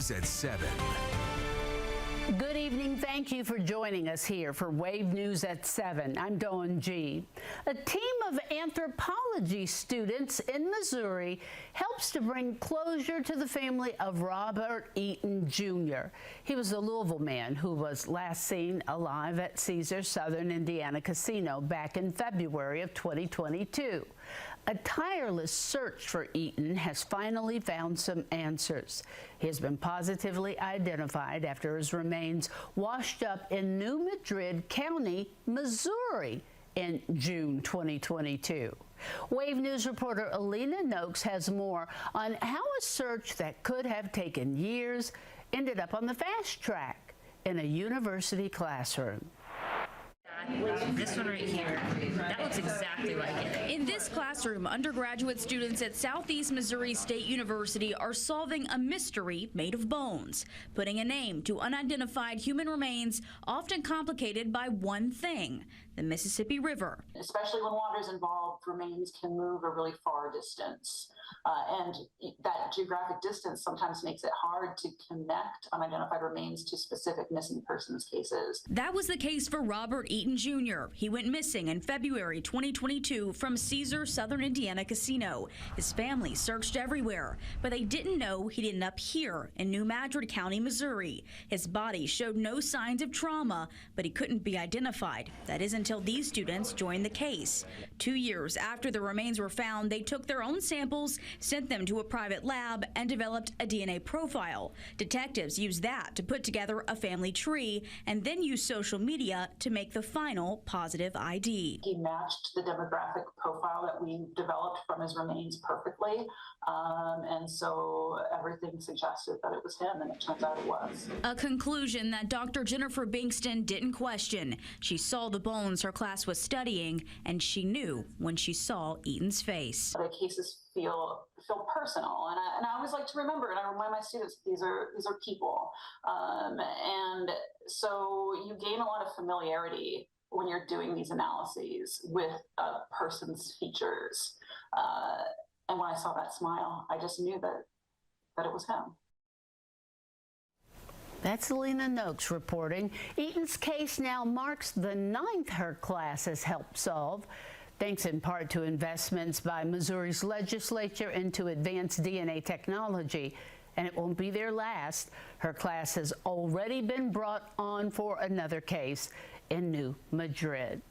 News at 7. Good evening. Thank you for joining us here for Wave News at 7. I'm Dawn G. A team of anthropology students in Missouri helps to bring closure to the family of Robert Eaton, Jr. He was a Louisville man who was last seen alive at Caesars Southern Indiana Casino back in February of 2022. A tireless search for Eaton has finally found some answers. He has been positively identified after his remains washed up in New Madrid County, Missouri in June 2022. Wave News reporter Alina Noakes has more on how a search that could have taken years ended up on the fast track in a university classroom. This one right here, that looks exactly like it. In this classroom, undergraduate students at Southeast Missouri State University are solving a mystery made of bones, putting a name to unidentified human remains often complicated by one thing: the Mississippi River. Especially when water is involved, remains can move a really far distance. And that geographic distance sometimes makes it hard to connect unidentified remains to specific missing persons cases. That was the case for Robert Eaton, Jr. He went missing in February 2022 from Caesars Southern Indiana Casino. His family searched everywhere, but they didn't know he'd end up here in New Madrid County, Missouri. His body showed no signs of trauma, but he couldn't be identified. That is until these students joined the case. 2 years after the remains were found, they took their own samples, sent them to a private lab, and developed a DNA profile. Detectives used that to put together a family tree and then used social media to make the final positive ID. He matched the demographic profile that we developed from his remains perfectly, and so everything suggested that it was him, and it turns out it was. A conclusion that Dr. Jennifer Bankston didn't question. She saw the bones her class was studying, and she knew when she saw Eaton's face. The cases feel personal, and I always like to remember, and I remind my students, these are people, and so you gain a lot of familiarity when you're doing these analyses with a person's features, and when I saw that smile, I just knew that it was him. That's Alina Noakes reporting. Eaton's case now marks the 9th her class has helped solve, thanks in part to investments by Missouri's legislature into advanced DNA technology. And it won't be their last. Her class has already been brought on for another case in New Madrid.